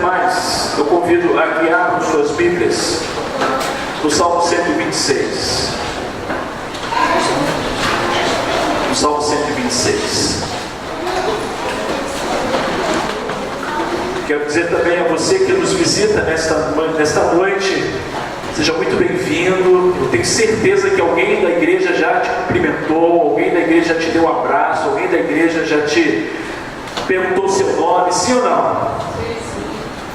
demais, eu convido a que abram suas Bíblias no Salmo 126. No Salmo 126. Quero dizer também a você que nos visita nesta noite, seja muito bem-vindo. Eu tenho certeza que alguém da igreja já te cumprimentou, alguém da igreja já te deu um abraço, alguém da igreja já te perguntou o seu nome, sim ou não?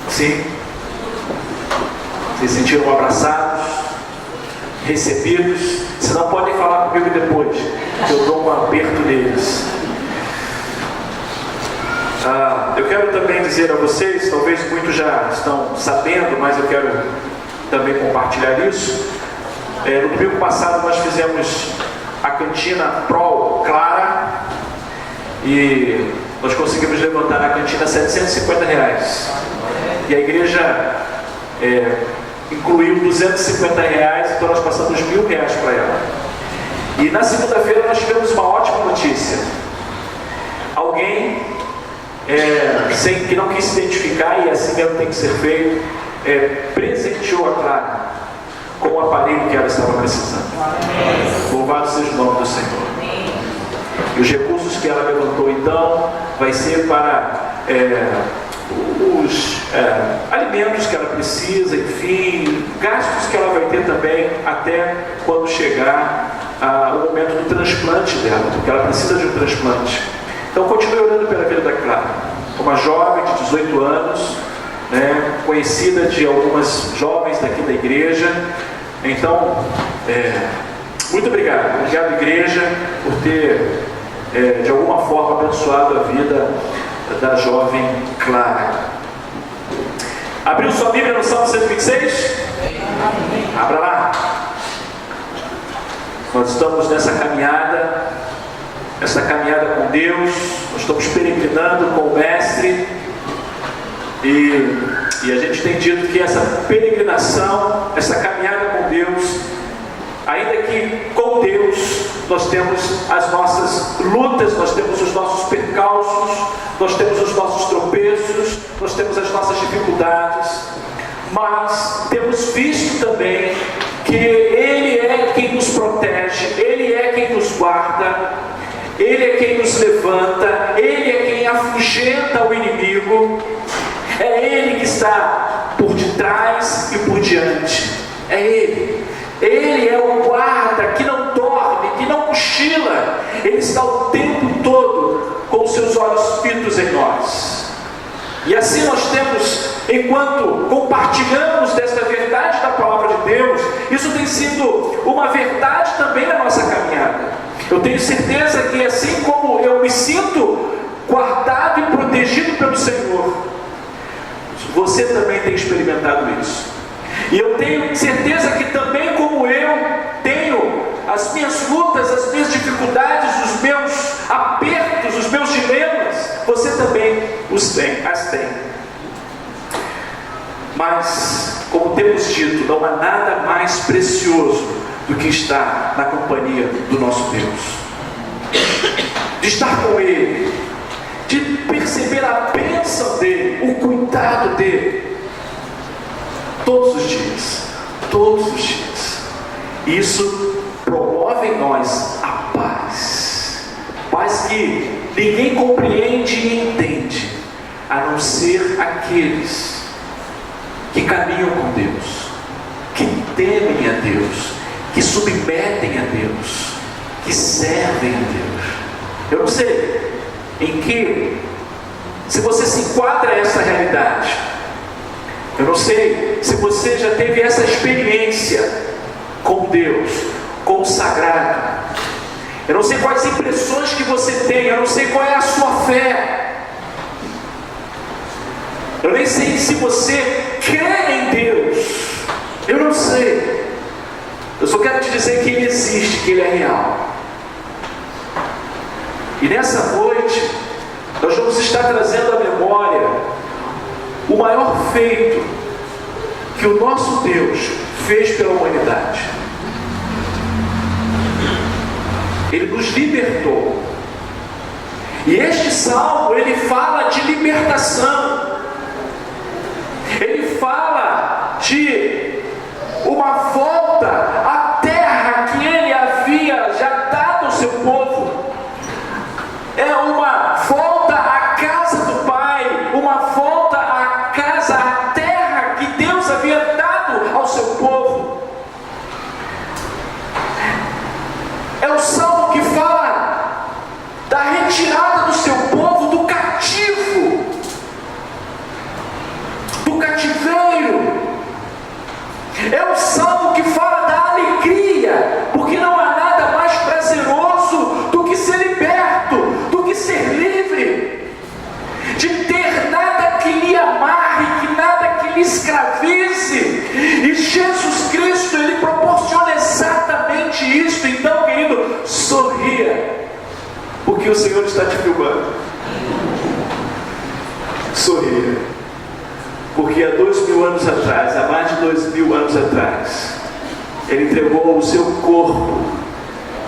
Sim. Vocês se sentiram abraçados, recebidos? Se não, podem falar comigo depois, que eu dou um aperto neles. Eu quero também dizer a vocês, talvez muitos já estão sabendo, mas eu quero também compartilhar isso. No domingo passado nós fizemos a cantina Pro Clara e nós conseguimos levantar na cantina R$750. E a igreja incluiu R$250, então nós passamos R$1.000 para ela. E na segunda-feira nós tivemos uma ótima notícia. Alguém, que não quis se identificar, e assim mesmo tem que ser feito, presenteou a Clara com o aparelho que ela estava precisando. Louvado seja o nome do Senhor. E os recursos que ela levantou então vai ser para os alimentos que ela precisa, enfim, gastos que ela vai ter também até quando chegar o momento do transplante dela, porque ela precisa de um transplante. Então continue orando pela vida da Clara, uma jovem de 18 anos, conhecida de algumas jovens daqui da igreja. Então, muito obrigado. Obrigado, igreja, por ter de alguma forma abençoado a vida da jovem Clara. Abriu sua Bíblia no Salmo 126? Abra lá. Nós estamos nessa caminhada com Deus. Nós estamos peregrinando com o Mestre. E a gente tem dito que essa peregrinação, essa caminhada com Deus, ainda que com Deus nós temos as nossas lutas, nós temos os nossos percalços, nós temos os nossos tropeços, nós temos as nossas dificuldades, mas temos visto também que Ele é quem nos protege, Ele é quem nos guarda, Ele é quem nos levanta, Ele é quem afugenta o inimigo. É Ele que está por detrás e por diante. É Ele. Ele é o guarda que não dorme, que não cochila. Ele está o tempo todo com os seus olhos fitos em nós. E assim nós temos, enquanto compartilhamos desta verdade da palavra de Deus, isso tem sido uma verdade também na nossa caminhada. Eu tenho certeza que assim como eu me sinto guardado e protegido pelo Senhor, você também tem experimentado isso. E eu tenho certeza que também como eu tenho as minhas lutas, as minhas dificuldades, os meus apertos, os meus dilemas, você também as tem. Mas, como temos dito, não há nada mais precioso do que estar na companhia do nosso Deus, de estar com Ele, de perceber a bênção dEle, o cuidado dEle, todos os dias, Isso promove em nós a paz que ninguém compreende e entende, a não ser aqueles que caminham com Deus, que temem a Deus, que submetem a Deus, que servem a Deus. Eu não sei se você se enquadra nessa realidade. Eu não sei se você já teve essa experiência com Deus, com o sagrado. Eu não sei quais impressões que você tem, eu não sei qual é a sua fé. Eu nem sei se você crê em Deus. Eu não sei. Eu só quero te dizer que Ele existe, que Ele é real. E nessa noite, nós vamos estar trazendo à memória o maior feito que o nosso Deus fez pela humanidade. Ele nos libertou. E este salmo, ele fala de libertação. escravize. E Jesus Cristo, Ele proporciona exatamente isso. Então, querido, sorria, porque o Senhor está te filmando. Sorria, porque há 2000 anos atrás, há mais de 2000 anos atrás, Ele entregou o seu corpo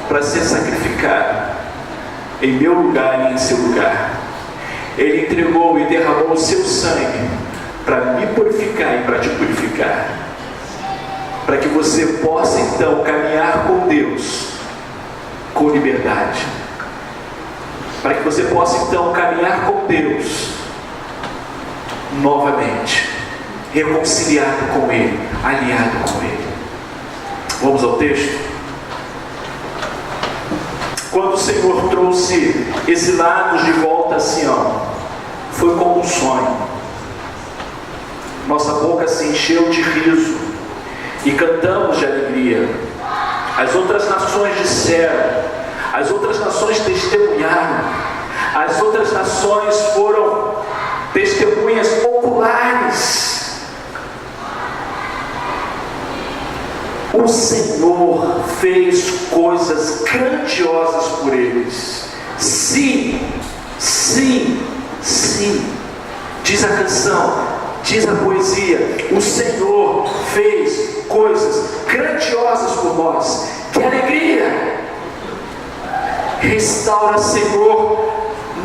para ser sacrificado em meu lugar e em seu lugar. Ele entregou e derramou o seu sangue para me purificar e para te purificar, para que você possa então caminhar com Deus com liberdade, para que você possa então caminhar com Deus novamente, reconciliado com Ele, alinhado com Ele. Vamos ao texto? Quando o Senhor trouxe exilados de volta a Sião, foi como um sonho. Nossa boca se encheu de riso e cantamos de alegria. As outras nações disseram, as outras nações testemunharam, as outras nações foram testemunhas oculares. O Senhor fez coisas grandiosas por eles. Sim, sim, sim. Diz a canção, diz a poesia, o Senhor fez coisas grandiosas por nós. Que alegria! Restaura, Senhor,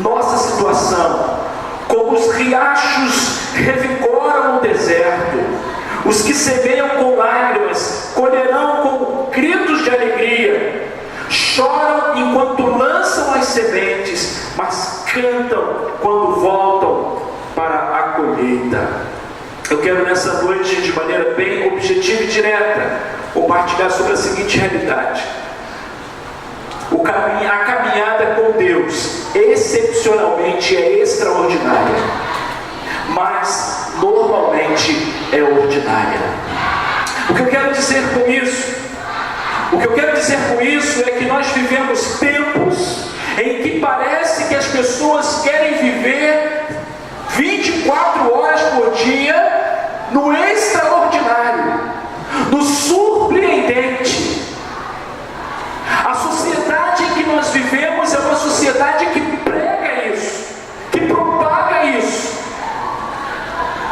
nossa situação, como os riachos revigoram o deserto. Os que semeiam com lágrimas colherão com gritos de alegria. Choram enquanto lançam as sementes, mas cantam quando voltam para a colheita. Eu quero nessa noite, de maneira bem objetiva e direta, compartilhar sobre a seguinte realidade: a caminhada com Deus excepcionalmente é extraordinária, mas normalmente é ordinária. O que eu quero dizer com isso? O que eu quero dizer com isso é que nós vivemos tempos em que parece que as pessoas querem viver 24 horas por dia no extraordinário, no surpreendente. A sociedade em que nós vivemos é uma sociedade que prega isso, que propaga isso.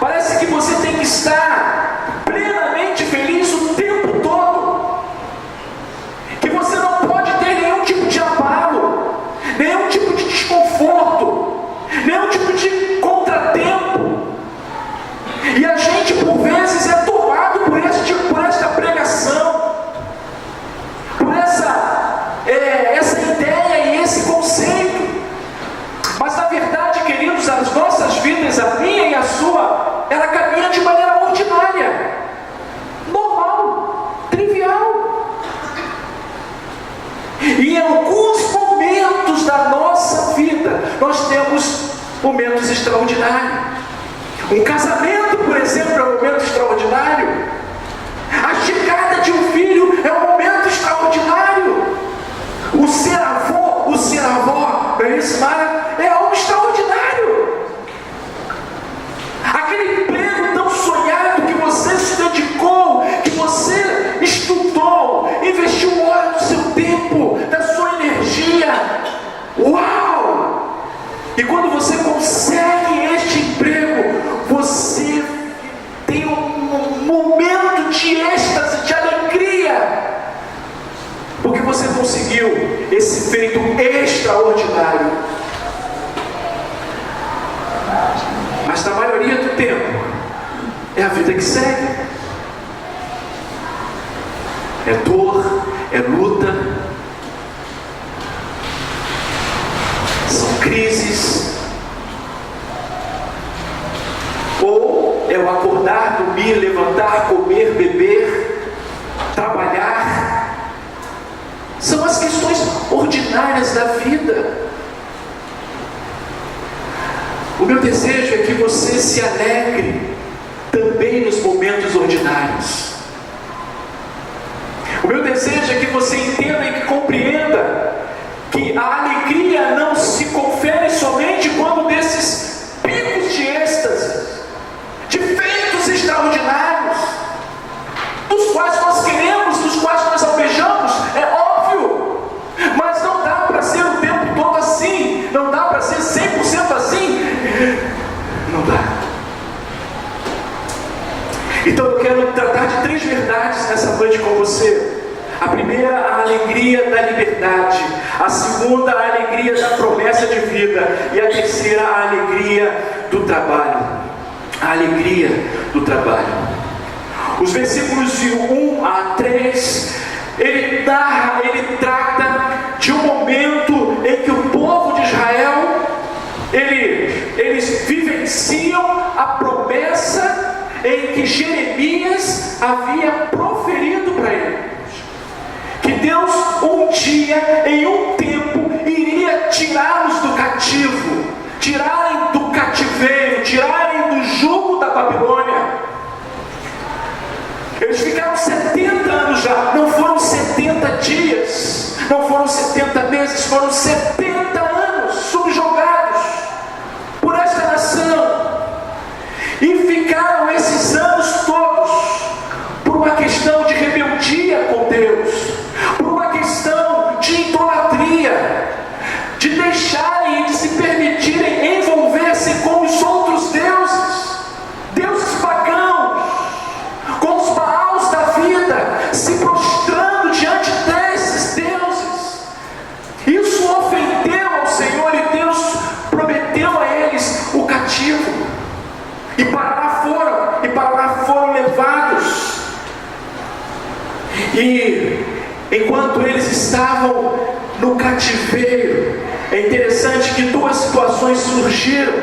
Parece que você tem que estar plenamente feliz o tempo todo, que você não pode ter nenhum tipo de abalo, nenhum tipo de desconforto, nenhum tipo de contratempo. E a gente por vezes é tomado por esta pregação, por essa ideia e esse conceito. Mas na verdade, queridos, as nossas vidas, a minha e a sua, ela caminha de maneira ordinária, normal, trivial. E em alguns momentos da nossa vida, nós temos momentos extraordinários. Um casamento, por exemplo, é um momento extraordinário. A chegada de um filho é um momento extraordinário. O ser avô, ser avó, é algo extraordinário. Aquele emprego tão sonhado que você se dedicou, que você estudou, investiu hora do seu tempo, da sua energia. Uau! E quando você consegue este emprego, você tem um momento de êxtase, de alegria, porque você conseguiu esse feito extraordinário. Mas na maioria do tempo é a vida que segue. É dor, é luta, são crises. Ou é o acordar, dormir, levantar, comer, beber, trabalhar. São as questões ordinárias da vida. O meu desejo é que você se alegre também nos momentos ordinários. O meu desejo é que você entenda e que compreenda que a alegria não se confere somente quando desses picos de êxtase, de feitos extraordinários, Então eu quero tratar de 3 verdades nessa noite com você. A primeira, a alegria da liberdade. A segunda, a alegria da promessa de vida. E a terceira, a alegria do trabalho. A alegria do trabalho. Os versículos de 1 a 3, ele trata de um momento em que o povo de Israel, eles vivenciam a promessa em que Jeremias havia proferido para eles. Que Deus um dia, em um tempo, iria tirá-los do cativo, tirarem do cativeiro, tirarem do jugo da Babilônia. Eles ficaram 70 anos já, não foram 70 dias, não foram 70 meses, foram 70 anos subjugados por esta nação. E ficaram esses anos todos por uma questão de rebeldia com Deus, por uma questão de idolatria, de deixarem e de se permitirem envolver-se com os outros deuses, deuses pagãos, com os baals da vida, se prostrando diante desses deuses. Isso ofendeu ao Senhor e Deus prometeu a eles o cativo. E para lá foram levados. E enquanto eles estavam no cativeiro, é interessante que 2 situações surgiram,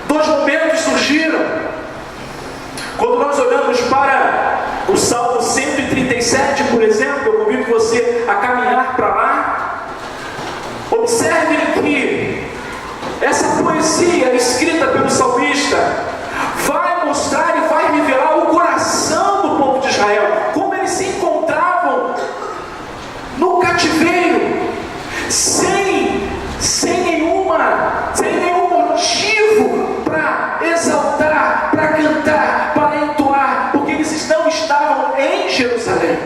2 momentos surgiram. Quando nós olhamos para o Salmo 137, por exemplo, eu convido você a caminhar para lá. Observe que essa poesia escrita pelo salmista vai mostrar e vai revelar o coração do povo de Israel, como eles se encontravam no cativeiro, sem nenhum motivo para exaltar, para cantar, para entoar, porque eles não estavam em Jerusalém.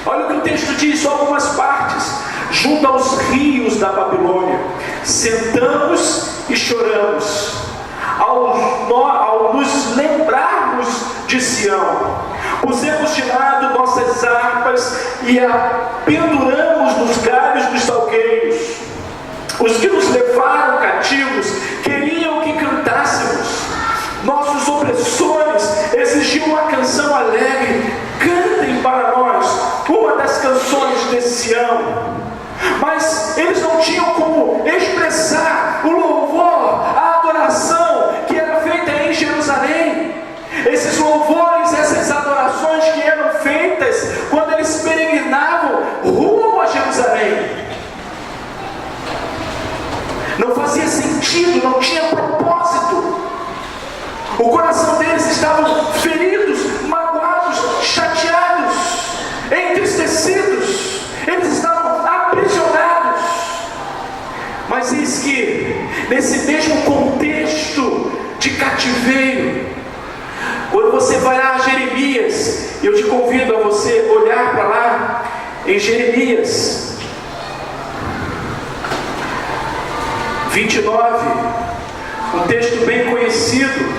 Olha o que o texto diz, só algumas partes. Junto aos rios da Babilônia, sentamos e choramos, ao nos lembrarmos de Sião. Pusemos de lado nossas harpas e a penduramos nos galhos dos salgueiros. Os que nos levaram cativos queriam que cantássemos. Nossos opressores exigiam uma canção alegre. Cantem para nós uma das canções de Sião. Mas eles não tinham como expressar o louvor, a adoração que era feita em Jerusalém. Esses louvores, essas adorações que eram feitas quando eles peregrinavam rumo a Jerusalém, não fazia sentido, não tinha propósito. O coração deles estava feridos, magoados, chateados, entristecidos. Eles estavam aprisionados. Mas eis que, nesse mesmo contexto de cativeiro, quando você vai lá a Jeremias, eu te convido a você olhar para lá, em Jeremias 29, um texto bem conhecido.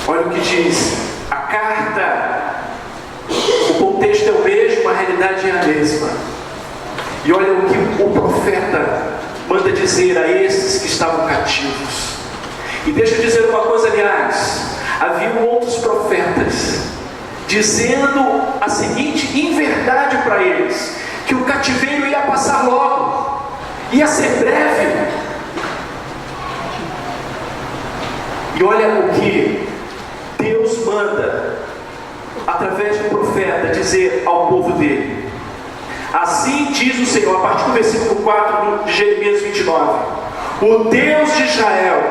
Olha o que diz a carta. O contexto é o mesmo, a realidade é a mesma. E olha o que o profeta manda dizer a esses que estavam cativos. E deixa eu dizer uma coisa, aliás, haviam outros profetas dizendo a seguinte inverdade para eles: que o cativeiro ia passar logo, ia ser breve. E olha o que Deus manda através do profeta dizer ao povo dele. Assim diz o Senhor, a partir do versículo 4 de Jeremias 29: o Deus de Israel,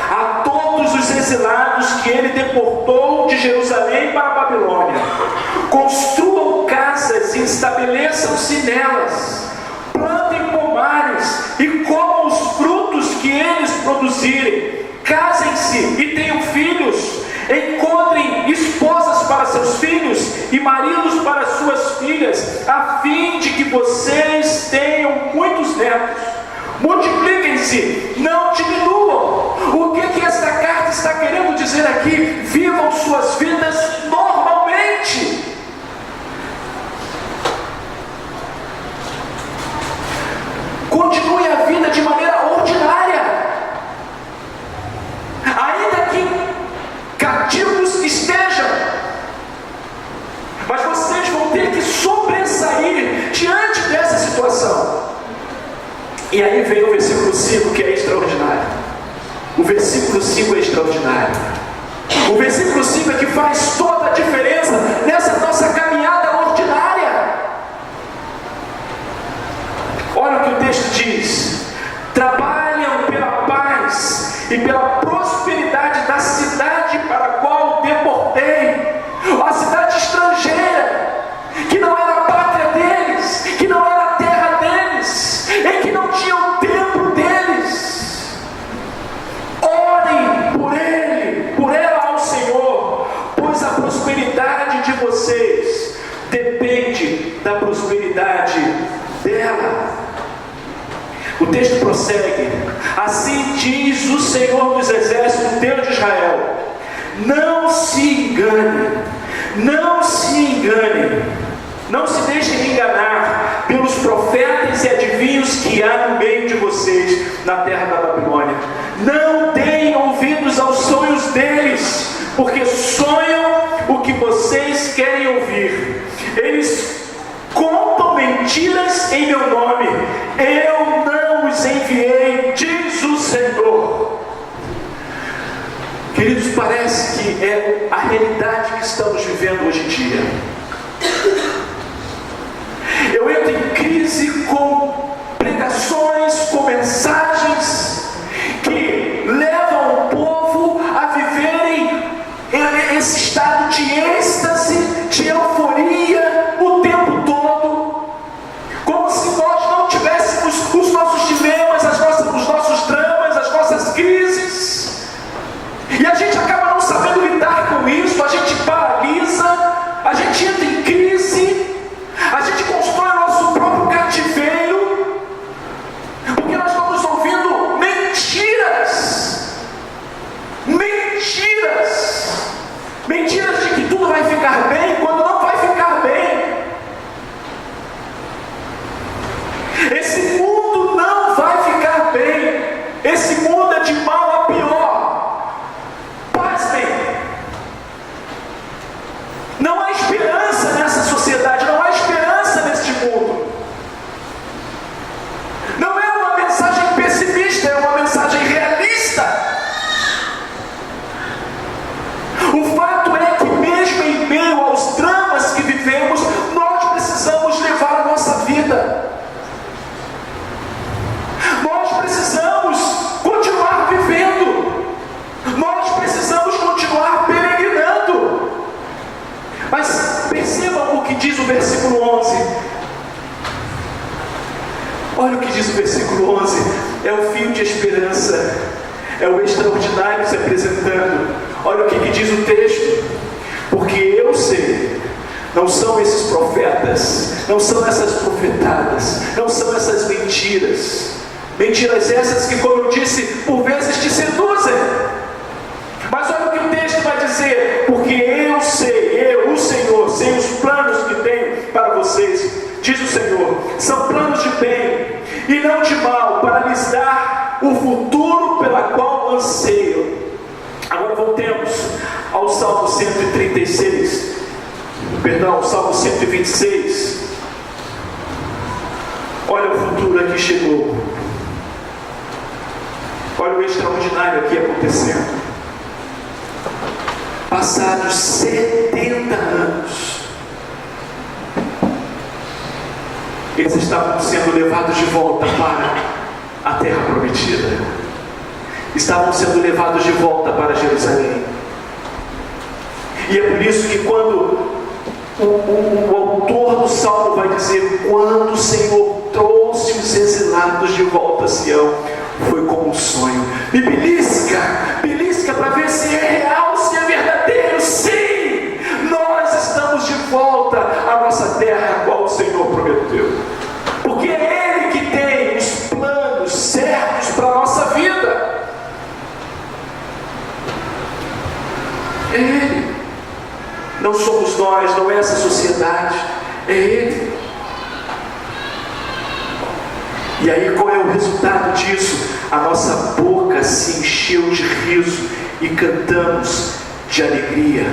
a todos os exilados que ele deportou de Jerusalém para a Babilônia, construam casas e estabeleçam-se nelas, plantem pomares e comam os frutos que eles produzirem, casem-se e tenham filhos, encontrem esposas para seus filhos e maridos para suas filhas, a fim de que vocês tenham muitos netos. multipliquem-se, não diminuam. O que esta carta está querendo dizer aqui? Vivam suas vidas normalmente. Continue a vida de maneira ordinária, ainda que cativos estejam, mas vocês vão ter que sobressair diante dessa situação. E aí vem o versículo 5, que é extraordinário. O versículo 5 é extraordinário. O versículo 5 é que faz toda a diferença nessa nossa caminhada ordinária. Olha o que o texto diz: trabalham pela paz e pela prosperidade da cidade para a qual deportei. A cidade estrangeira, que não era a pátria deles, que não era a terra deles, e que não tinha o templo deles. Orem por ele, por ela ao Senhor, pois a prosperidade de vocês depende da prosperidade dela. O texto prossegue: assim diz o Senhor dos Exércitos, Deus de Israel: não se engane, não se engane, não se deixem enganar pelos profetas e adivinhos que há no meio de vocês na terra da Babilônia. Não deem ouvidos aos sonhos deles, porque sonham o que vocês querem ouvir. Eles contam mentiras em meu nome. Eu não os enviei, diz o Senhor. Queridos, parece que é a realidade que estamos vivendo hoje em dia. Eu entro em crise com pregações, com mensagens que levam o povo a viverem esse estado de êxtase, de euforia o tempo todo, como se nós não tivéssemos os nossos dilemas, os nossos dramas, as nossas crises, e a gente acaba não sabendo lidar com isso. A gente paralisa, a gente entra em crise, a gente constrói o nosso próprio cativeiro, porque nós estamos ouvindo mentiras, mentiras de que tudo vai ficar bem, quando não vai ficar bem. Esse mundo não vai ficar bem. Esse mundo é de mal a pior. Pasmem. Não há esperança nessa sociedade, não há esperança neste mundo. Não é uma mensagem pessimista, é uma mensagem realista. O fato é que mesmo em meio aos dramas que vivemos, nós precisamos levar a nossa vida. Nós precisamos continuar vivendo. Nós precisamos continuar peregrinando. Mas percebam o que diz o versículo 11. Olha o que diz o versículo 11. É o fio de esperança. É o extraordinário se apresentando. Olha o que diz o texto: porque eu sei, não são esses profetas, não são essas profetadas, não são essas mentiras essas que, como eu disse, por vezes te seduzem. Mas olha o que o texto vai dizer: porque eu sei, eu, o Senhor, sei os planos que tenho para vocês, diz o Senhor, são planos de bem e não de mal, para lhes dar o futuro pela qual anseiam. Agora voltemos ao Salmo 136, perdão, Salmo 126. Olha o futuro aqui chegou. Olha o extraordinário aqui acontecendo. Passados 70 anos, eles estavam sendo levados de volta para a terra prometida. Estavam sendo levados de volta para Jerusalém. E é por isso que quando o autor do Salmo vai dizer: quando o Senhor trouxe os exilados de volta a Sião, foi como um sonho. Me belisca para ver se é real, se é verdadeiro. Sim, nós estamos de volta à nossa terra, a qual o Senhor prometeu. Porque é Ele que tem os planos nós, não é essa sociedade, é Ele. E aí qual é o resultado disso? A nossa boca se encheu de riso e cantamos de alegria.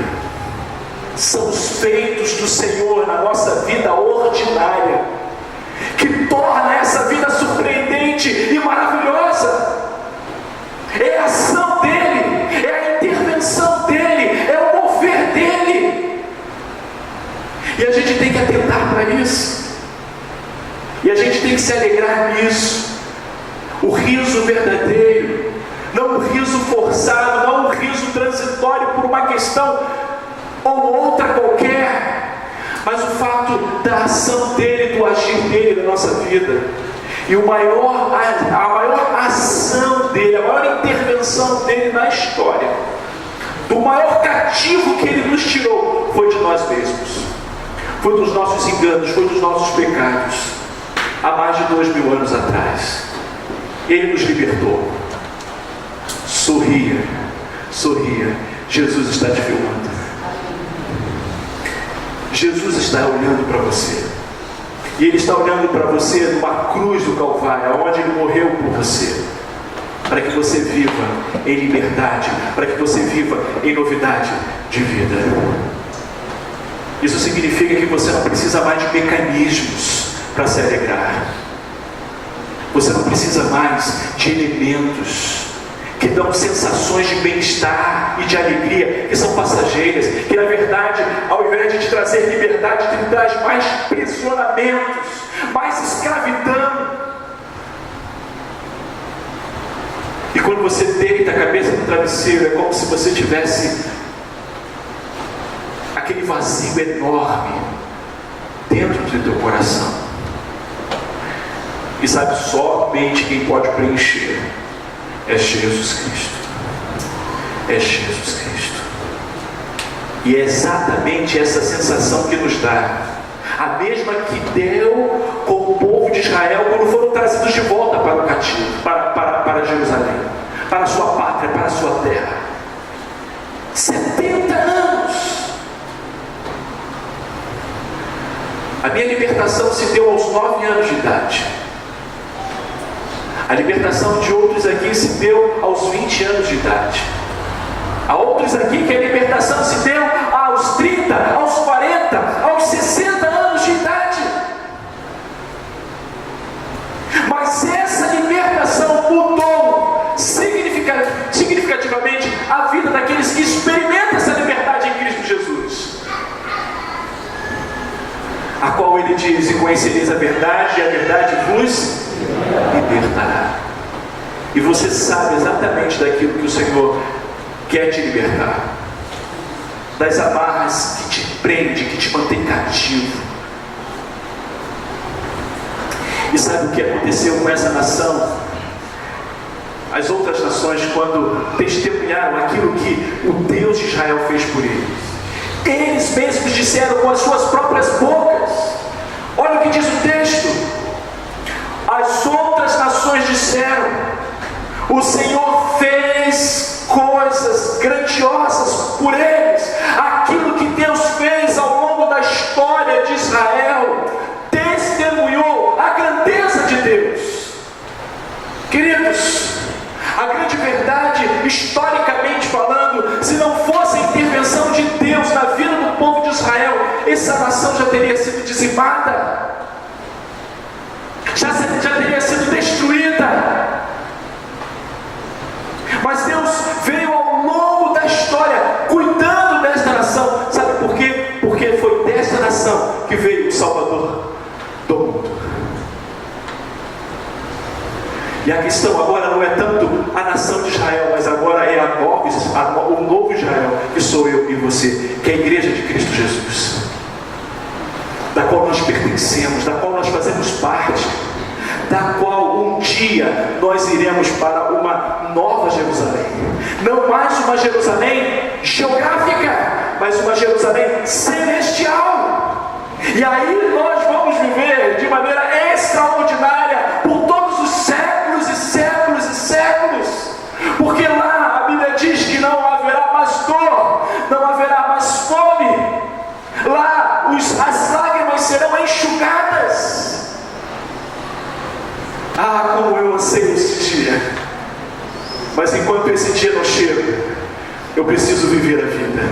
São os feitos do Senhor na nossa vida ordinária que torna essa vida surpreendente e maravilhosa. É a ação dEle, é a intervenção dEle, é o mover dEle. E a gente tem que atentar para isso. E a gente tem que se alegrar nisso. O riso verdadeiro, não o riso forçado, não o riso transitório por uma questão ou outra qualquer, mas o fato da ação dele, do agir dele na nossa vida. E a maior ação dele, a maior intervenção dele na história, do maior cativo que ele nos tirou, foi de nós mesmos, foi dos nossos enganos, foi dos nossos pecados, há mais de 2000 anos atrás. Ele nos libertou. Sorria, sorria, Jesus está te filmando. Jesus está olhando para você. E Ele está olhando para você numa cruz do Calvário, onde Ele morreu por você, para que você viva em liberdade, para que você viva em novidade de vida. Isso significa que você não precisa mais de mecanismos para se alegrar. Você não precisa mais de elementos que dão sensações de bem-estar e de alegria, que são passageiras, que na verdade, ao invés de te trazer liberdade, te traz mais prisionamentos, mais escravidão. E quando você deita a cabeça no travesseiro, é como se você tivesse aquele vazio enorme dentro do teu coração. E sabe, somente quem pode preencher é Jesus Cristo. É Jesus Cristo. E é exatamente essa sensação que nos dá, a mesma que deu com o povo de Israel quando foram trazidos de volta para o cativo, para Jerusalém, para a sua pátria, para a sua terra. 70 anos. A minha libertação se deu aos 9 anos de idade. A libertação de outros aqui se deu aos 20 anos de idade. Há outros aqui que a libertação se deu aos 30, aos 40, aos 60 anos de idade. Mas essa libertação mudou significativamente a vida daqueles que experimentam essa liberdade em Cristo Jesus, a qual Ele diz: e conhecereis a verdade, e a verdade vos libertará. E você sabe exatamente daquilo que o Senhor quer te libertar, das amarras que te prende, que te mantém cativo. E sabe o que aconteceu com essa nação? As outras nações, quando testemunharam aquilo que o Deus de Israel fez por eles, eles mesmos disseram com as suas próprias bocas. Olha o que diz o texto: as outras nações disseram, o Senhor fez coisas grandiosas por eles. Aquilo que Deus fez ao longo da história de Israel testemunhou a grandeza de Deus. Queridos, a grande verdade, historicamente falando, se não fosse a intervenção de Deus na vida do povo de Israel, essa nação já teria sido dizimada, já teria sido destruída. Mas Deus veio ao longo da história cuidando desta nação. Sabe por quê? Porque foi desta nação que veio o Salvador do mundo. E a questão agora não é tanto a nação de Israel, mas agora é o novo Israel, que sou eu e você, que é a igreja de Cristo Jesus, da qual nós pertencemos, da qual nós fazemos parte, da qual um dia nós iremos para uma nova Jerusalém. Não mais uma Jerusalém geográfica, mas uma Jerusalém celestial. E aí nós vamos viver de maneira extraordinária por todos os séculos e séculos e séculos. Porque lá a Bíblia diz que não haverá mais dor, não haverá mais fome. Ah, como eu anseio esse dia. Mas enquanto esse dia não chega, eu preciso viver a vida.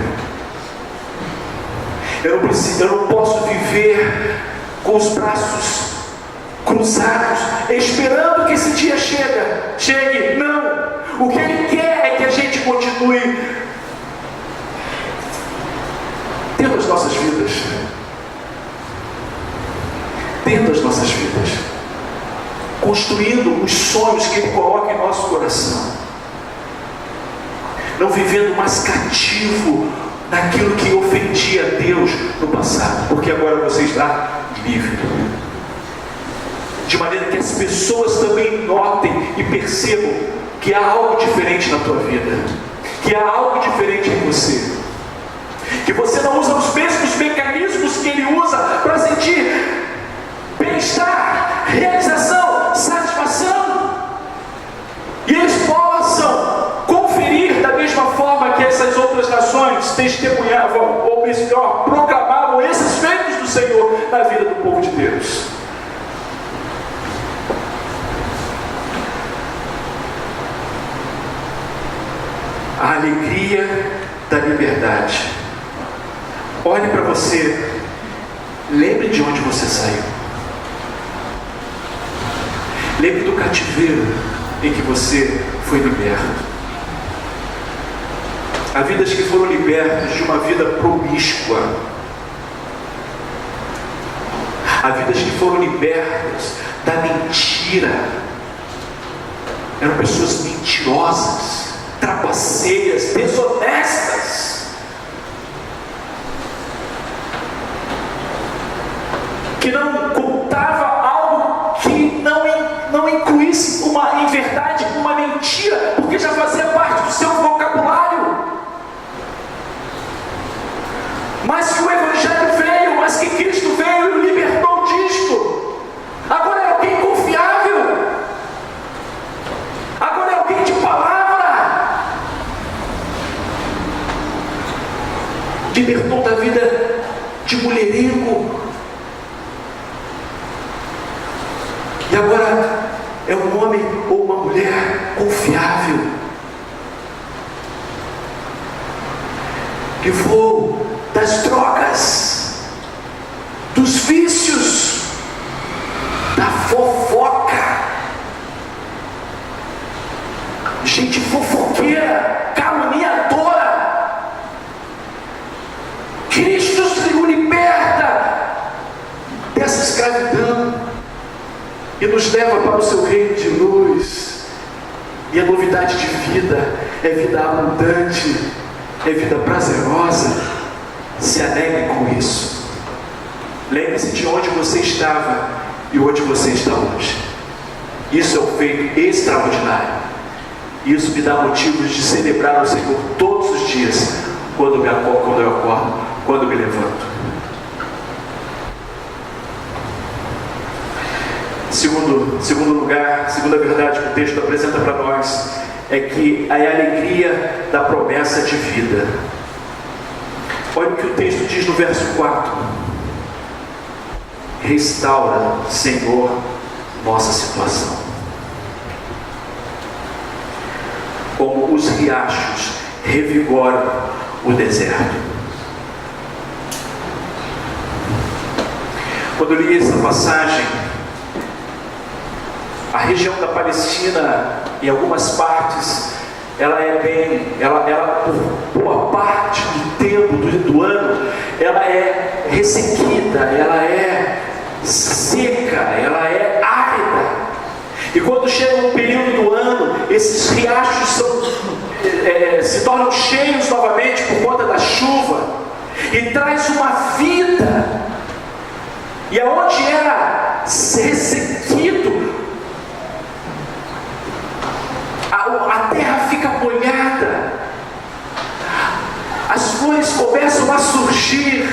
Eu não posso viver com os braços cruzados, esperando que esse dia chegue. Não! O que Ele quer é que a gente continue tendo as nossas vidas. Construindo os sonhos que Ele coloca em nosso coração. Não vivendo mais cativo naquilo que ofendia a Deus no passado, porque agora você está livre. De maneira que as pessoas também notem e percebam que há algo diferente na tua vida, que há algo diferente em você, que você não usa os mesmos mecanismos que Ele usa para sentir bem-estar, realização, satisfação, e eles possam conferir da mesma forma que essas outras nações testemunhavam, ou melhor, proclamavam esses feitos do Senhor na vida do povo de Deus. A alegria da liberdade. Olhe para você, lembre de onde você saiu. Lembre do cativeiro em que você foi liberto. Há vidas que foram libertas de uma vida promíscua. Há vidas que foram libertas da mentira. Eram pessoas mentirosas, trapaceiras, desonestas, que não contava algo que não incluísse em verdade uma mentira, porque já fazia parte do seu vocabulário. Mas que o Evangelho veio, mas que Cristo veio e o libertou disto. Agora é alguém confiável, agora é alguém de palavra. Libertou da vida de mulherengo, e agora é um homem ou uma mulher confiável. Livrou das drogas, dos vícios, da fofoca. Gente fofoqueira, caluniadora. Cristo o liberta dessa escravidão e nos leva para o seu reino de luz. E a novidade de vida é vida abundante, é vida prazerosa. Se alegre com isso. Lembre-se de onde você estava e onde você está hoje. Isso é um feito extraordinário. Isso me dá motivos de celebrar o Senhor todos os dias, quando eu acordo, quando eu me levanto. Segundo lugar, segunda verdade que o texto apresenta para nós é que é a alegria da promessa de vida. Olha o que o texto diz no verso 4. Restaura, Senhor, nossa situação. Como os riachos revigoram o deserto. Quando eu li essa passagem, a região da Palestina, em algumas partes, ela por boa parte do tempo do ano, ela é ressequida, ela é seca, ela é árida. E quando chega um período do ano, esses riachos se tornam cheios novamente por conta da chuva, e traz uma vida. E aonde era ressequido, a terra fica molhada, as flores começam a surgir.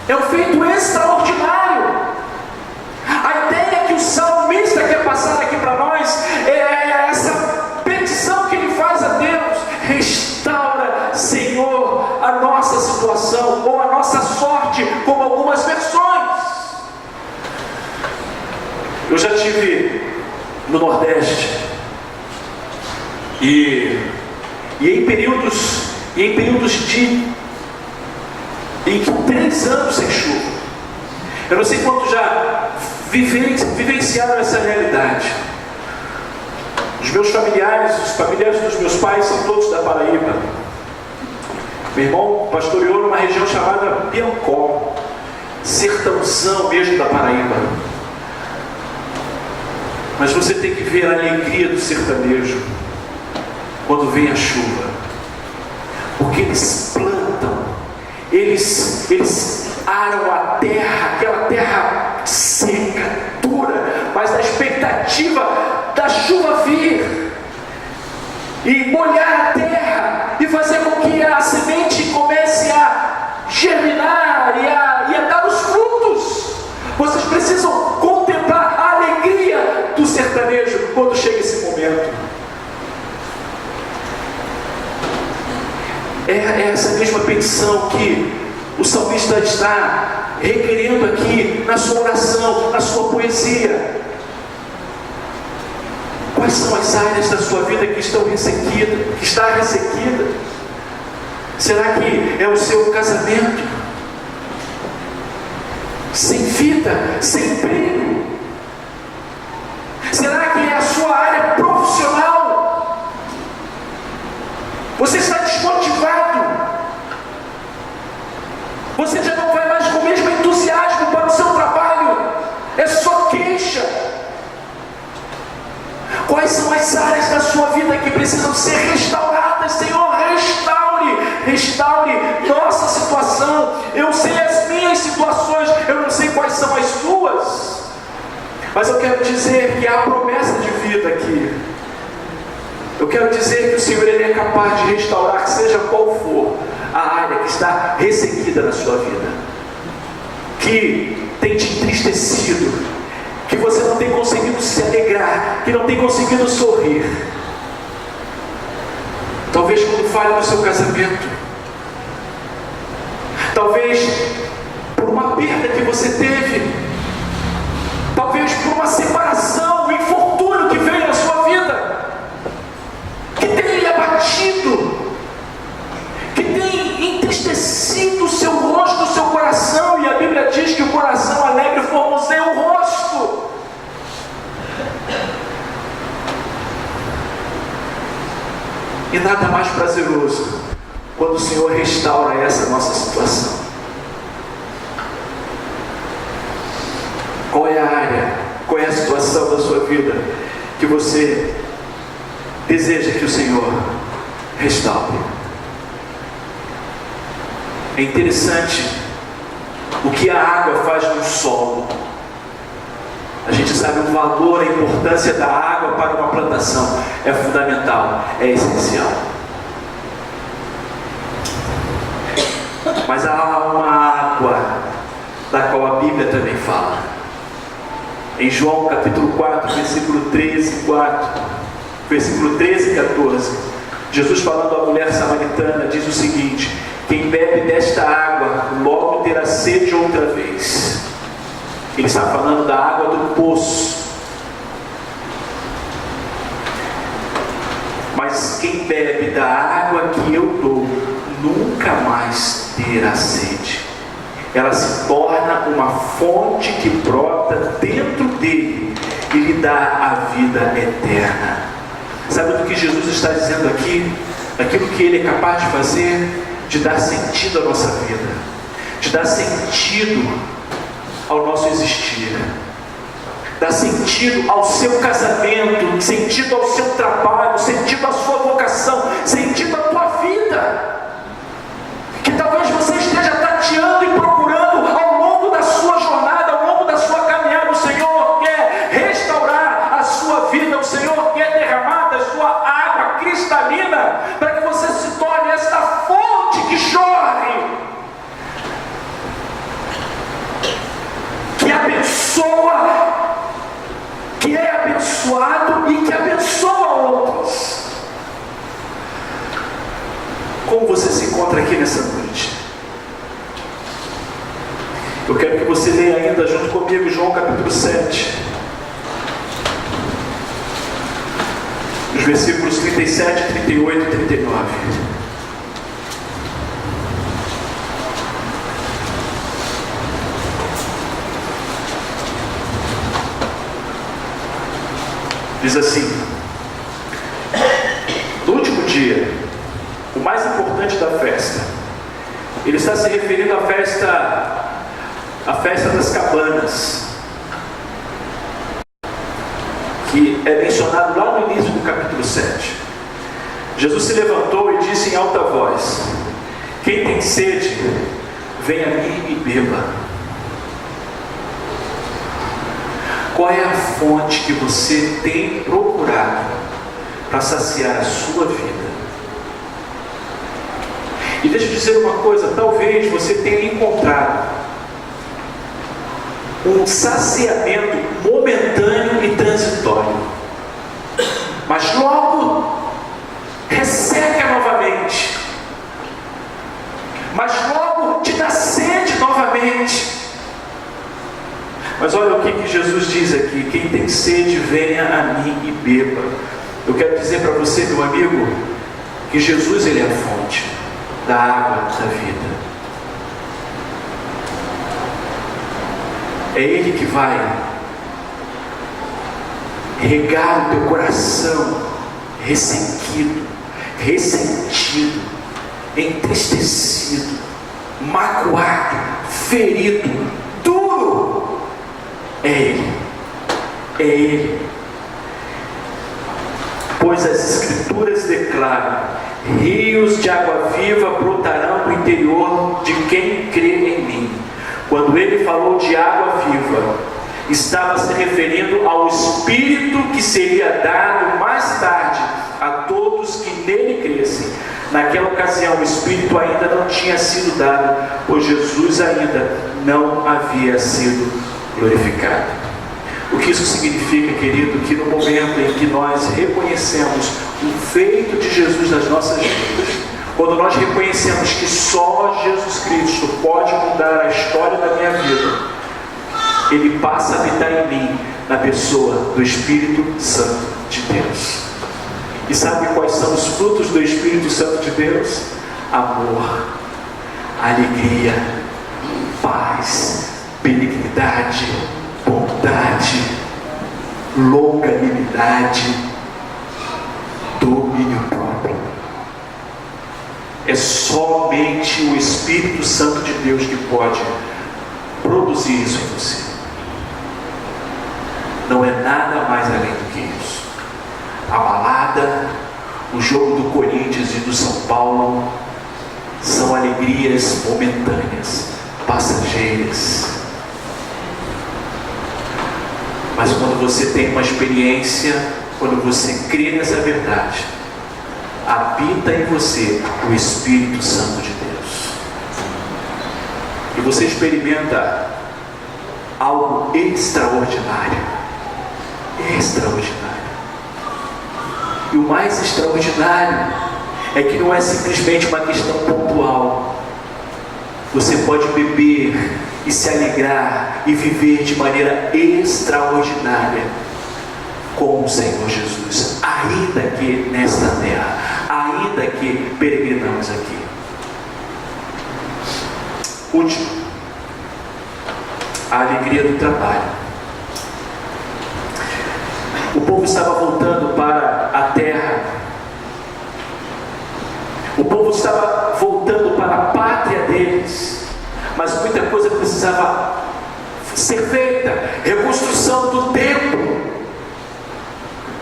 É um feito extraordinário. A ideia que o salmista quer passar aqui para nós é essa petição que ele faz a Deus: restaura, Senhor, a nossa situação, ou a nossa sorte, como algumas versões. Eu já tive no Nordeste. E em períodos em que 3 anos sem chuva. Eu não sei quantos já vivenciaram essa realidade. Os meus familiares, os familiares dos meus pais são todos da Paraíba. Meu irmão pastoreou numa região chamada Piancó, sertãozão mesmo da Paraíba. Mas você tem que ver a alegria do sertanejo quando vem a chuva, porque eles plantam, eles aram a terra, aquela terra seca, dura, mas na expectativa da chuva vir e molhar a terra e fazer com que a semente comece a germinar e a dar os frutos. Vocês precisam contemplar a alegria do sertanejo quando chega esse momento. É essa mesma petição que o salmista está requerendo aqui na sua oração, na sua poesia. Quais são as áreas da sua vida que estão ressequidas, que está ressequida? Será que é o seu casamento? Sem vida, sem brilho? Será que é a sua área profissional? Você está desmotivado? Você já não vai mais com o mesmo entusiasmo para o seu trabalho? É só queixa. Quais são as áreas da sua vida que precisam ser restauradas? Senhor, restaure nossa situação. Eu sei as minhas situações, eu não sei quais são as suas, mas eu quero dizer que há promessa de vida aqui. Eu quero dizer que o Senhor, Ele é capaz de restaurar, seja qual for a área que está ressequida na sua vida, que tem te entristecido, que você não tem conseguido se alegrar, que não tem conseguido sorrir. Talvez quando falha no seu casamento, talvez por uma perda que você teve, talvez por uma separação, um infortúnio que veio na sua vida, que tem lhe abatido, que tem entristecido o seu rosto, o seu coração. E a Bíblia diz que o coração alegre formoseia o rosto. E nada mais prazeroso quando o Senhor restaura essa nossa situação. Qual é a área, qual é a situação da sua vida que você deseja que o Senhor restaure? É interessante o que a água faz no solo. A gente sabe o valor, a importância da água para uma plantação. É fundamental, é essencial. Mas há uma água da qual a Bíblia também fala. Em João capítulo 4, versículo 13 e 14, Jesus, falando à mulher samaritana, diz o seguinte: quem bebe desta água logo terá sede outra vez. Ele está falando da água do poço. Mas quem bebe da água que eu dou nunca mais terá sede. Ela se torna uma fonte que brota dentro dele e lhe dá a vida eterna. Sabe do que Jesus está dizendo aqui? Aquilo que Ele é capaz de fazer, de dar sentido à nossa vida, de dar sentido ao nosso existir, dar sentido ao seu casamento, sentido ao seu trabalho, sentido à sua vocação, sentido à tua vida. Que talvez você esteja tateando e procurando ao longo da sua jornada, ao longo da sua caminhada. O Senhor quer restaurar a sua vida, o Senhor quer derramar da sua água cristalina, para que você se torne esta fonte que jorre, que abençoa, que é abençoado e que abençoa outros. Como você se encontra aqui nessa noite? Eu quero que você leia ainda junto comigo João capítulo 7. Os versículos 37, 38 e 39. Diz assim: no último dia, o mais importante da festa, ele está se referindo à festa das cabanas, que é mencionado lá no início do capítulo 7. Jesus se levantou e disse em alta voz: quem tem sede, venha a mim e beba. Qual é a fonte que você tem procurado para saciar a sua vida? E deixa eu dizer uma coisa: talvez você tenha encontrado um saciamento momentâneo e transitório, mas logo resseca novamente, mas logo te dá sede novamente. Mas olha o que Jesus diz aqui: quem tem sede, venha a mim e beba. Eu quero dizer para você, meu amigo, que Jesus, ele é a fonte da água da vida. É Ele que vai regar o teu coração ressentido, entristecido, magoado, ferido, duro. É Ele. Pois as Escrituras declaram: rios de água viva brotarão do interior de quem crê em mim. Quando ele falou de água viva, estava se referindo ao Espírito que seria dado mais tarde a todos que nele crescem. Naquela ocasião o Espírito ainda não tinha sido dado, pois Jesus ainda não havia sido glorificado. O que isso significa, querido? Que no momento em que nós reconhecemos o feito de Jesus nas nossas vidas, quando nós reconhecemos que só Jesus Cristo pode mudar a história da minha vida, Ele passa a habitar em mim, na pessoa do Espírito Santo de Deus. E sabe quais são os frutos do Espírito Santo de Deus? Amor, alegria, paz, benignidade, bondade, longanimidade, domínio próprio. É somente o Espírito Santo de Deus que pode produzir isso em você. Não é nada mais além do que isso. A balada, o jogo do Corinthians e do São Paulo são alegrias momentâneas, passageiras. Mas quando você tem uma experiência, quando você crê nessa verdade, habita em você o Espírito Santo de Deus, e você experimenta algo extraordinário. E o mais extraordinário é que não é simplesmente uma questão pontual. Você pode beber e se alegrar e viver de maneira extraordinária com o Senhor Jesus, ainda que nesta terra, ainda que peregrinamos aqui. Último, a alegria do trabalho. O povo estava voltando para a terra, o povo estava voltando para a pátria deles, mas muita coisa precisava ser feita. Reconstrução do templo,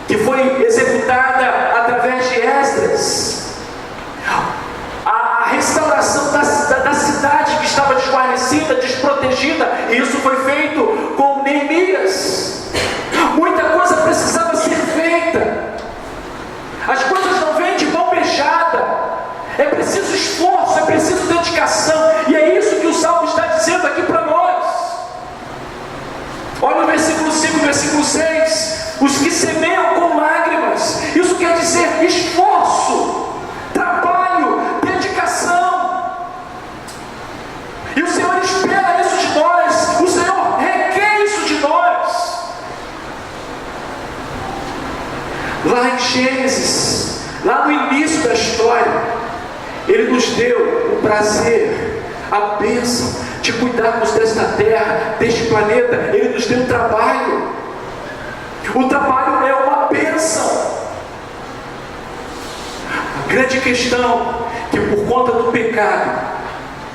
que foi executada através de Esdras, a restauração da cidade que estava desguarnecida, desprotegida, e isso foi feito com Neemias. Muita coisa precisava ser feita. As coisas não vêm de mão beijada. É preciso esforço, é preciso dedicação. E é isso que o Salmo está dizendo aqui para nós. Olha o versículo 5, versículo 6. Os que semeiam com lágrimas. Isso quer dizer esforço, trabalho, dedicação. E o Senhor espera isso de nós. O Senhor requer isso de nós. Lá em Gênesis, lá no início da história, Ele nos deu o prazer, a bênção de cuidarmos desta terra, deste planeta. Ele nos deu trabalho. O trabalho é uma bênção. A grande questão é que por conta do pecado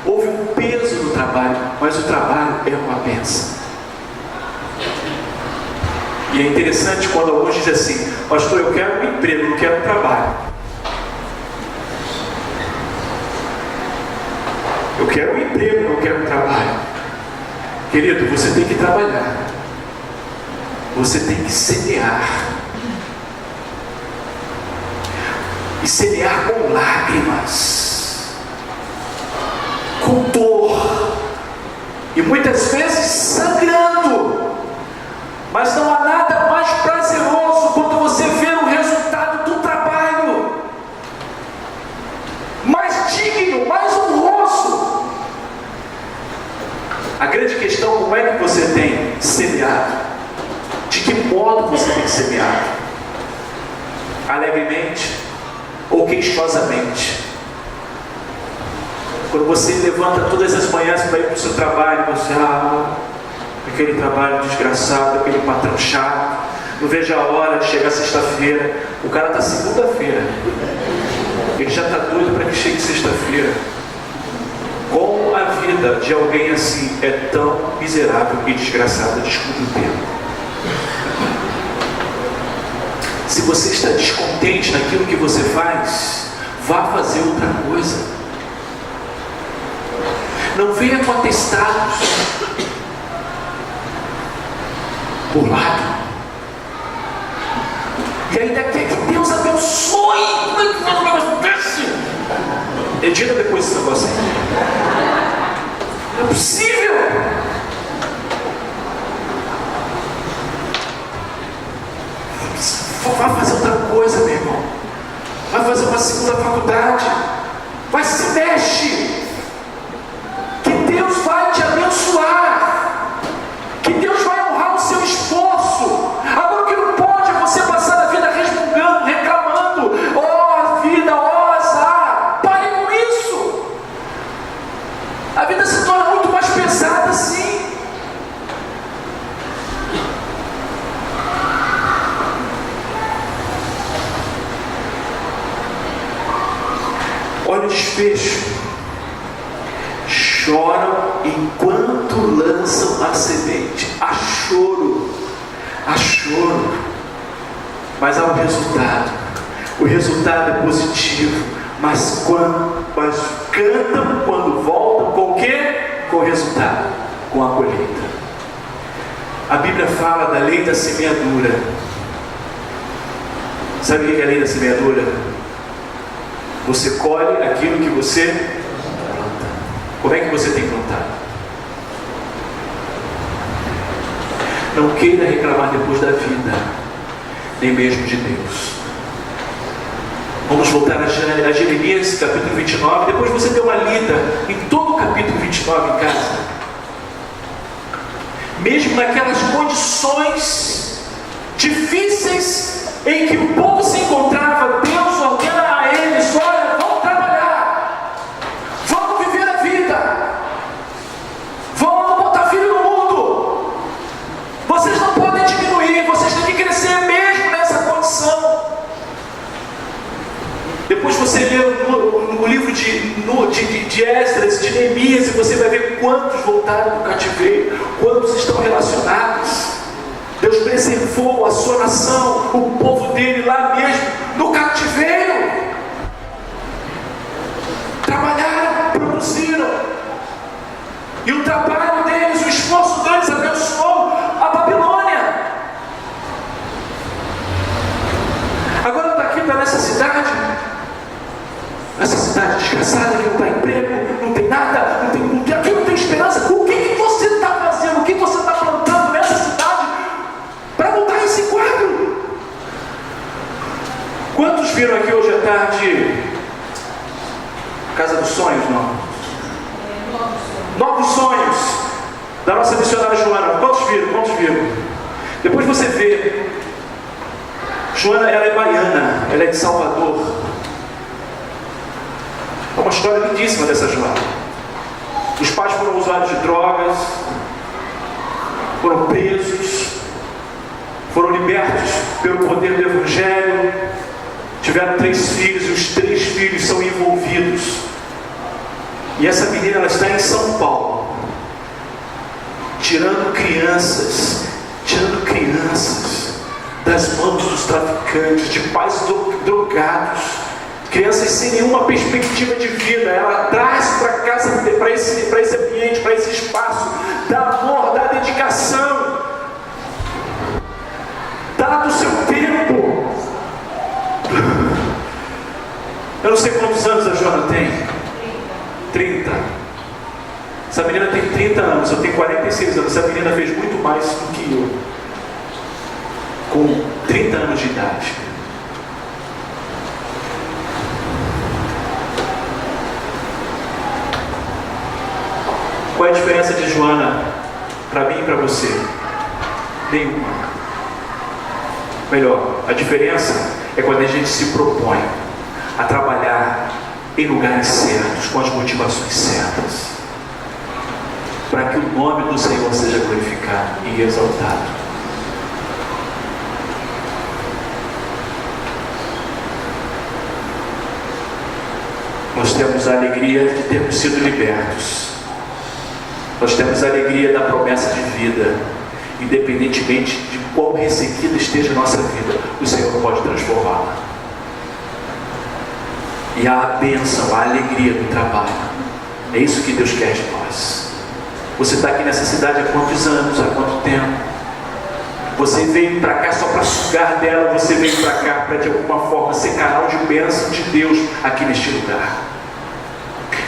houve um peso no trabalho, mas o trabalho é uma bênção. E é interessante quando alguns dizem assim: pastor, eu quero um emprego, não quero um trabalho. Eu quero um emprego, não quero um trabalho. Querido, você tem que trabalhar. Você tem que semear. E semear com lágrimas, com dor, e muitas vezes sangrando. Mas não há nada mais prazeroso quando você vê o resultado do trabalho, mais digno, mais honroso. A grande questão: como é que você tem semeado? De que modo você tem semeado? Alegremente ou queixosamente? Quando você levanta todas as manhãs para ir para o seu trabalho, você, aquele trabalho desgraçado, aquele patrão chato, não vejo a hora de chegar sexta-feira. O cara está segunda-feira, ele já está doido para que chegue sexta-feira. Como a vida de alguém assim é tão miserável e desgraçada? Desculpe o termo. Se você está descontente naquilo que você faz, vá fazer outra coisa. Não venha com atestados por lado, e ainda quer que Deus abençoe. Como é que faz um negócio desse? Edita depois esse negócio aí. Não é possível. Vai fazer outra coisa, meu irmão. Vai fazer uma segunda faculdade. Vai, se mexe. Que Deus vai te abençoar. Que Deus vai honrar o seu esforço. Agora o que não pode é você passar a vida resmungando, reclamando. Oh, vida, oh, azar. Pare com isso. A vida se torna muito mais pesada assim. Olha o desfecho. Choram enquanto lançam a semente. Há choro. Há choro. Mas há um resultado. O resultado é positivo. Mas cantam quando voltam com o quê? Com o resultado. Com a colheita. A Bíblia fala da lei da semeadura. Sabe o que é a lei da semeadura? Você colhe aquilo que você planta. Como é que você tem plantado? Não queira reclamar depois da vida, nem mesmo de Deus. Vamos voltar a Jeremias, capítulo 29. Depois você dê uma lida em todo o capítulo 29 em casa. Mesmo naquelas condições difíceis em que o povo se encontrava, Deus ordena a eles: olha, vamos trabalhar, vamos viver a vida, vamos botar filho no mundo. Vocês não podem diminuir, vocês têm que crescer mesmo nessa condição. Depois você lê no livro de Esdras, de Neemias, e você vai ver quantos voltaram do cativeiro, quantos estão relacionados. Deus preservou a sua nação, o povo dele lá mesmo, no cativeiro. Trabalharam, produziram. E o trabalho deles, o esforço deles abençoou a Babilônia. Agora está aqui, está nessa cidade desgraçada, que não dá emprego, não tem nada, aqui não tem esperança. O que você está fazendo? O que você está plantando nessa cidade para mudar esse quadro? Quantos viram aqui hoje à tarde Casa dos Sonhos, não? Novos Sonhos, da nossa missionária Joana. Quantos viram? Depois você vê Joana, ela é baiana, ela é de Salvador. É uma história lindíssima dessa Joana. Os pais foram usuários de drogas, foram presos, foram libertos pelo poder do Evangelho, tiveram 3 filhos e os 3 filhos são envolvidos. E essa menina, ela está em São Paulo, tirando crianças das mãos dos traficantes, de pais drogados, crianças sem nenhuma perspectiva de vida. Ela traz para casa, para esse ambiente, para esse espaço, dá amor, dá dedicação, dá do seu tempo. Eu não sei quantos anos a Joana tem. 30. Essa menina tem 30 anos, eu tenho 46 anos. Essa menina fez muito mais do que eu, com 30 anos de idade. Qual é a diferença de Joana para mim e para você? Nenhuma. Melhor, a diferença é quando a gente se propõe a trabalhar em lugares certos, com as motivações certas, para que o nome do Senhor seja glorificado e exaltado. Nós temos a alegria de termos sido libertos. Nós temos a alegria da promessa de vida. Independentemente de quão ressequida esteja a nossa vida, o Senhor pode transformá-la. E a bênção, a alegria do trabalho. É isso que Deus quer de nós. Você está aqui nessa cidade há quantos anos? Há quanto tempo? Você veio para cá só para sugar dela? Você veio para cá para de alguma forma ser canal de bênção de Deus aqui neste lugar?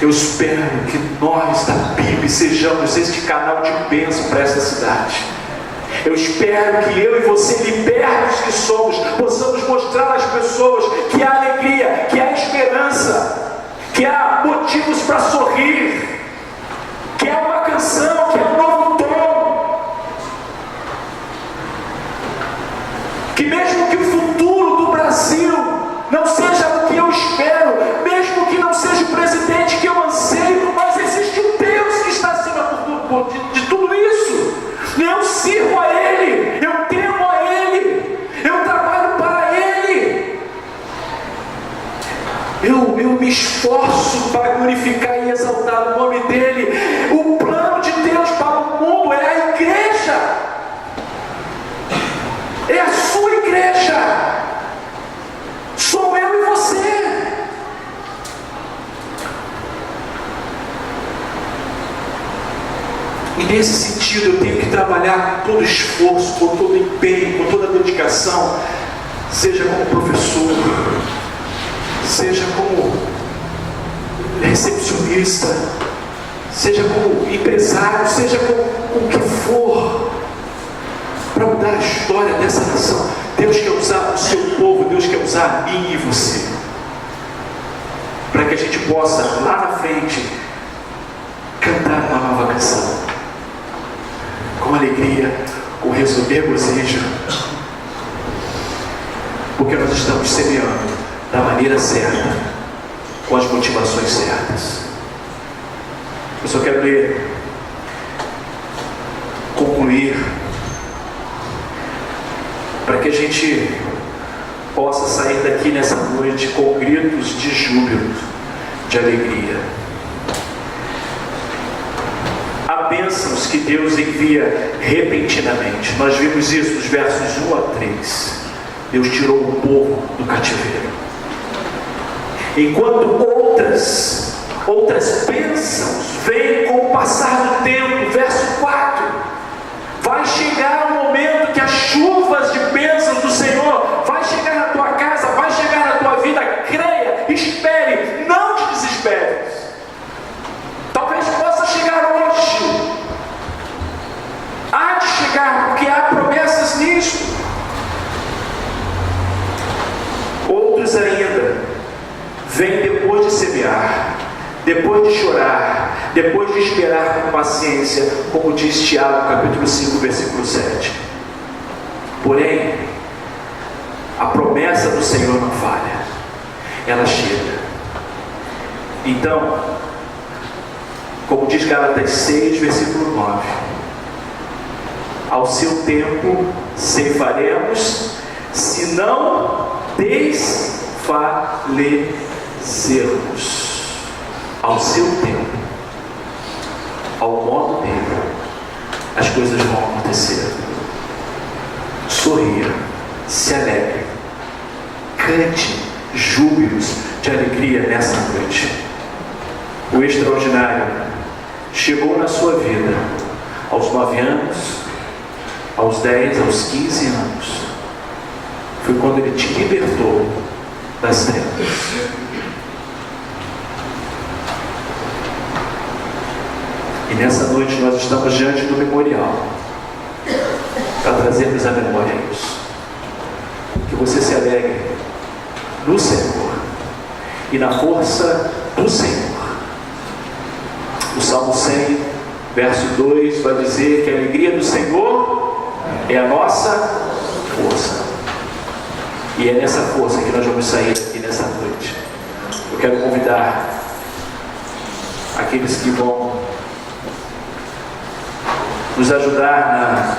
Eu espero que nós da PIB sejamos este canal de bênção para essa cidade. Eu espero que eu e você, libertos que somos, possamos mostrar às pessoas que há alegria, que há esperança, que há motivos para sorrir, que há uma canção, que há um novo tom, que mesmo que o futuro do Brasil não seja o que eu espero, mesmo que não seja o presidente que eu anseio, mas existe um Deus que está acima de tudo isso. Eu sirvo a Ele, eu temo a Ele, eu trabalho para Ele, eu me esforço para glorificar e exaltar o nome dEle. O plano de Deus para o mundo é a igreja, é a sua igreja, sou eu e você. E nesse sentido eu tenho que trabalhar com todo esforço, com todo empenho, com toda dedicação, seja como professor, seja como recepcionista, seja como empresário, seja como o que for, para mudar a história dessa nação. Deus quer usar o seu povo, Deus quer usar a mim e você, para que a gente possa lá na frente cantar uma nova canção, com alegria, com regozijo, porque nós estamos semeando da maneira certa, com as motivações certas. Eu só quero concluir, para que a gente possa sair daqui nessa noite com gritos de júbilo, de alegria. Há bênçãos que Deus envia repentinamente. Nós vimos isso nos versos 1 a 3. Deus tirou o povo do cativeiro. Enquanto outras bênçãos vêm com o passar do tempo. Verso 4. Vai chegar o momento que as chuvas de bênçãos do Senhor vai chegar na tua casa, vai chegar na tua vida. Creia, espere, não te desesperes. Talvez possa chegar hoje. Há de chegar, porque há promessas nisto. Outros ainda vêm depois de semear, depois de chorar, depois de esperar com paciência, como diz Tiago, capítulo 5, versículo 7. Porém, A promessa do Senhor não falha, ela chega. Então, como diz Gálatas 6, versículo 9, ao seu tempo ceifaremos, se não desfalecermos. Ao seu tempo, ao modo dele, as coisas vão acontecer. Sorria, se alegre, cante júbilos de alegria nessa noite. O extraordinário chegou na sua vida aos 9 anos, aos 10, aos 15 anos. Foi quando ele te libertou das trevas. E nessa noite nós estamos diante do memorial para trazermos à memória isso. Que você se alegre no Senhor e na força do Senhor. O Salmo 100, verso 2 vai dizer que a alegria do Senhor é a nossa força. E é nessa força que nós vamos sair aqui nessa noite. Eu quero convidar aqueles que vão nos ajudar